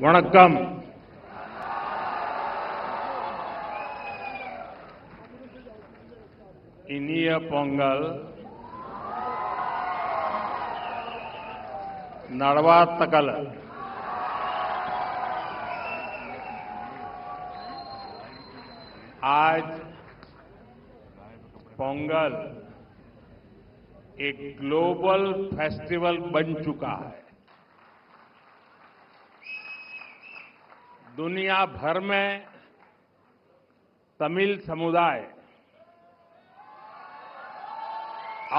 வணக்கம். இனிய பொங்கல் நல்வாழ்த்துக்கள். आज पोंगल एक ग्लोबल फेस्टिवल बन चुका है. दुनिया भर में तमिल समुदाय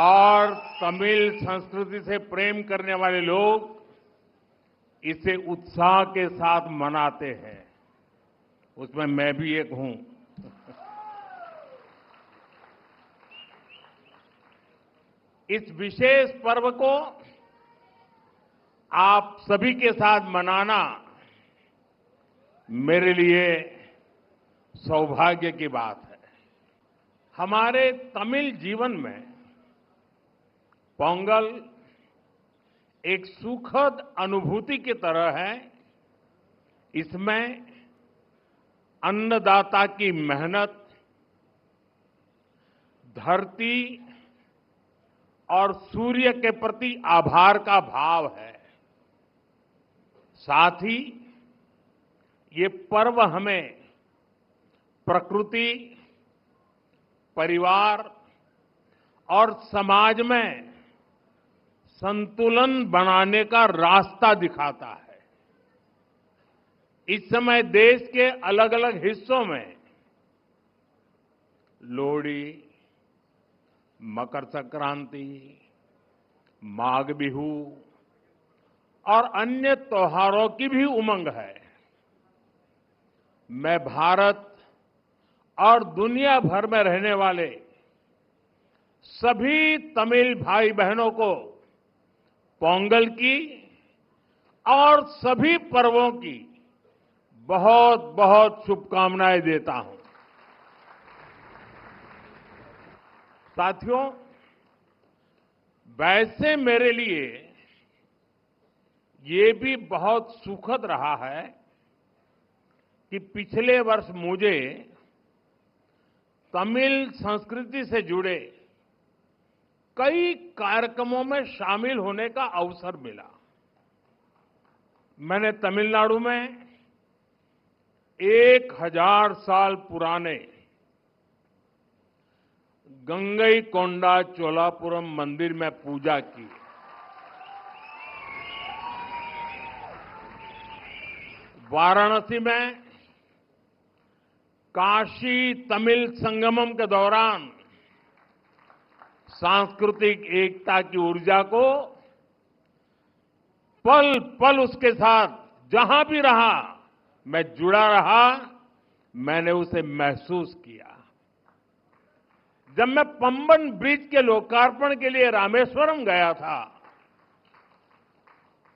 और तमिल संस्कृति से प्रेम करने वाले लोग इसे उत्साह के साथ मनाते हैं. उसमें मैं भी एक हूं. इस विशेष पर्व को आप सभी के साथ मनाना मेरे लिए सौभाग्य की बात है. हमारे तमिल जीवन में पोंगल एक सुखद अनुभूति की तरह है. इसमें अन्नदाता की मेहनत, धरती और सूर्य के प्रति आभार का भाव है. साथ ही ये पर्व हमें प्रकृति, परिवार और समाज में संतुलन बनाने का रास्ता दिखाता है. इस समय देश के अलग अलग हिस्सों में लोहड़ी, मकर संक्रांति, माघ बिहू और अन्य त्योहारों की भी उमंग है. मैं भारत और दुनिया भर में रहने वाले सभी तमिल भाई बहनों को पोंगल की और सभी पर्वों की बहुत बहुत शुभकामनाएं देता हूं. साथियों, वैसे मेरे लिए ये भी बहुत सुखद रहा है कि पिछले वर्ष मुझे तमिल संस्कृति से जुड़े कई कार्यक्रमों में शामिल होने का अवसर मिला. मैंने तमिलनाडु में 1000 साल पुराने गंगईकोंडा चोलापुरम मंदिर में पूजा की. वाराणसी में काशी तमिल संगमम के दौरान सांस्कृतिक एकता की ऊर्जा को पल पल उसके साथ जहां भी रहा मैं जुड़ा रहा. मैंने उसे महसूस किया. जब मैं पंबन ब्रिज के लोकार्पण के लिए रामेश्वरम गया था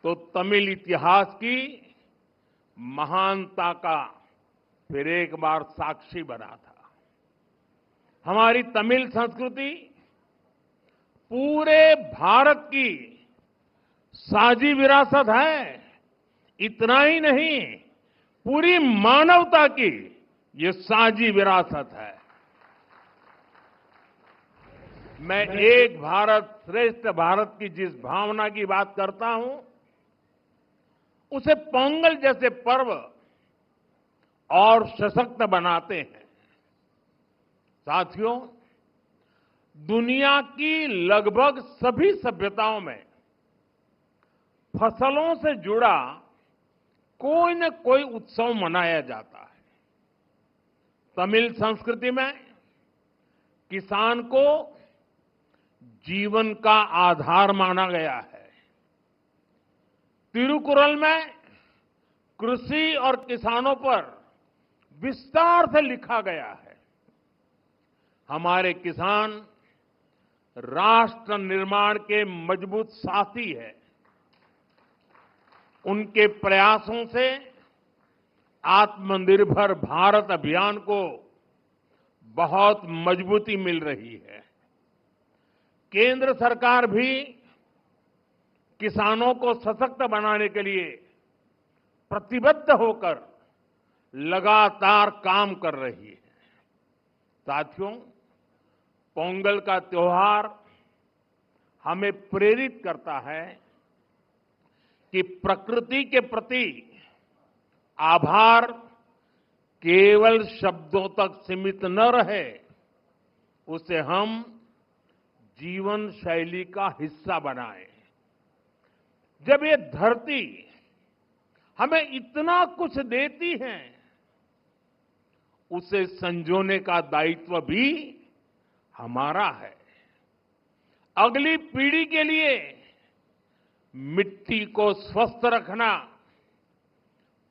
तो तमिल इतिहास की महानता का फिर एक बार साक्षी बना था. हमारी तमिल संस्कृति पूरे भारत की साझी विरासत है. इतना ही नहीं, पूरी मानवता की ये साझी विरासत है. मैं एक भारत श्रेष्ठ भारत की जिस भावना की बात करता हूं उसे पोंगल जैसे पर्व और सशक्त बनाते हैं. साथियों, दुनिया की लगभग सभी सभ्यताओं में फसलों से जुड़ा कोई न कोई उत्सव मनाया जाता है. तमिल संस्कृति में किसान को जीवन का आधार माना गया है. तिरुकुरल में कृषि और किसानों पर विस्तार से लिखा गया है. हमारे किसान राष्ट्र निर्माण के मजबूत साथी है. उनके प्रयासों से आत्मनिर्भर भारत अभियान को बहुत मजबूती मिल रही है. केंद्र सरकार भी किसानों को सशक्त बनाने के लिए प्रतिबद्ध होकर लगातार काम कर रही है। साथियों, पोंगल का त्योहार हमें प्रेरित करता है कि प्रकृति के प्रति आभार केवल शब्दों तक सीमित न रहे, उसे हम जीवन शैली का हिस्सा बनाएं। जब ये धरती हमें इतना कुछ देती है, उसे संजोने का दायित्व भी हमारा है। अगली पीढ़ी के लिए मिट्टी को स्वस्थ रखना,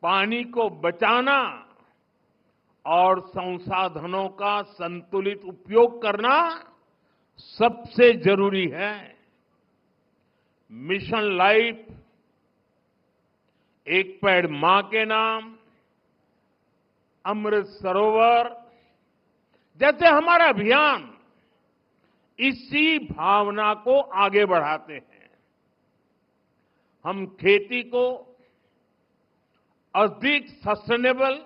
पानी को बचाना और संसाधनों का संतुलित उपयोग करना सबसे जरूरी है। मिशन लाइफ, एक पेड़ मां के नाम, अमृत सरोवर जैसे हमारा अभियान इसी भावना को आगे बढ़ाते हैं। हम खेती को अधिक सस्टेनेबल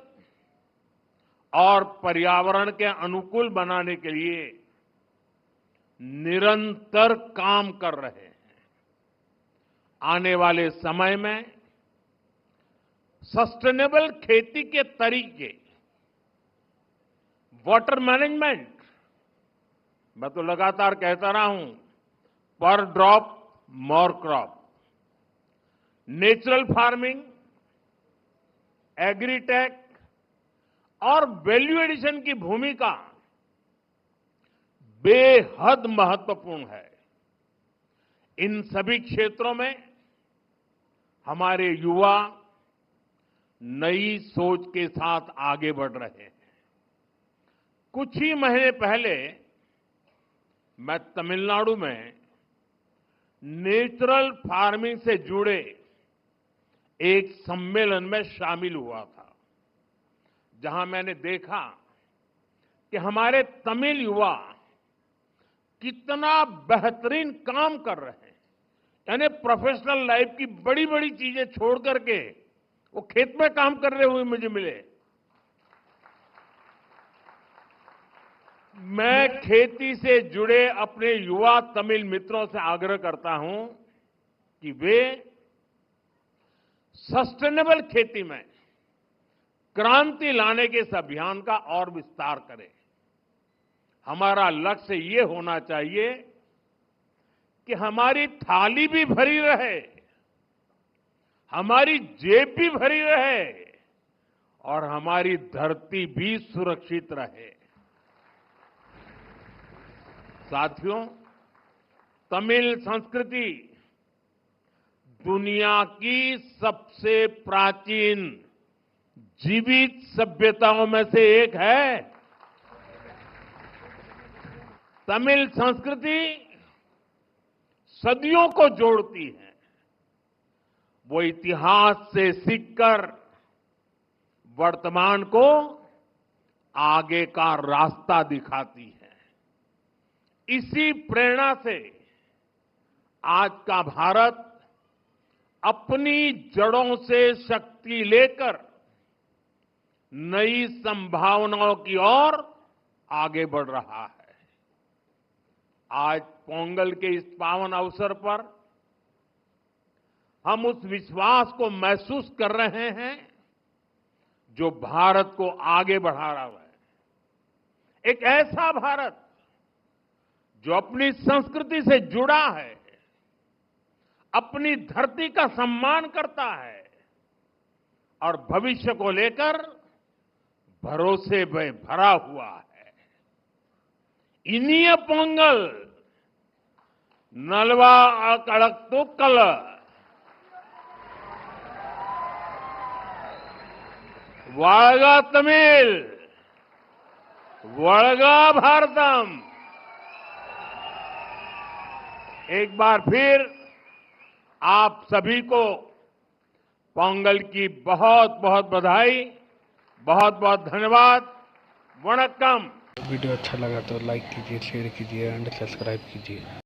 और पर्यावरण के अनुकूल बनाने के लिए निरंतर काम कर रहे हैं। आने वाले समय में सस्टेनेबल खेती के तरीके, वाटर मैनेजमेंट, मैं तो लगातार कहता रहा हूं, पर drop more crop, natural farming, agritech और वैल्यू एडिशन की भूमिका बेहद महत्वपूर्ण है। इन सभी क्षेत्रों में हमारे युवा नई सोच के साथ आगे बढ़ रहे हैं। कुछ ही महीने पहले मैं तमिलनाडु में नेचुरल फार्मिंग से जुड़े एक सम्मेलन में शामिल हुआ था, जहां मैंने देखा कि हमारे तमिल युवा कितना बेहतरीन काम कर रहे हैं। यानी प्रोफेशनल लाइफ की बड़ी बड़ी चीजें छोड़ करके वो खेत में काम कर रहे हुए मुझे मिले। मैं खेती से जुड़े अपने युवा तमिल मित्रों से आग्रह करता हूं कि वे सस्टेनेबल खेती में क्रांति लाने के इस अभियान का और विस्तार करें। हमारा लक्ष्य ये होना चाहिए कि हमारी थाली भी भरी रहे, हमारी जेब भी भरी रहे और हमारी धरती भी सुरक्षित रहे। साथियों, तमिल संस्कृति दुनिया की सबसे प्राचीन जीवित सभ्यताओं में से एक है। तमिल संस्कृति सदियों को जोड़ती है। वो इतिहास से सीखकर वर्तमान को आगे का रास्ता दिखाती है। इसी प्रेरणा से आज का भारत अपनी जड़ों से शक्ति लेकर नई संभावनाओं की ओर आगे बढ़ रहा है। आज पोंगल के इस पावन अवसर पर हम उस विश्वास को महसूस कर रहे हैं जो भारत को आगे बढ़ा रहा है। एक ऐसा भारत जो अपनी संस्कृति से जुड़ा है, अपनी धरती का सम्मान करता है और भविष्य को लेकर भरोसे में भरा हुआ है। इनिय पोंगल नलवा कड़कतुक्कल, वाळगा तमिल, वळगा भारतम। एक बार फिर आप सभी को पोंगल की बहुत बहुत बधाई, बहुत बहुत धन्यवाद। वणक्कम। वीडियो अच्छा लगा तो लाइक कीजिए, शेयर कीजिए एंड सब्सक्राइब कीजिए।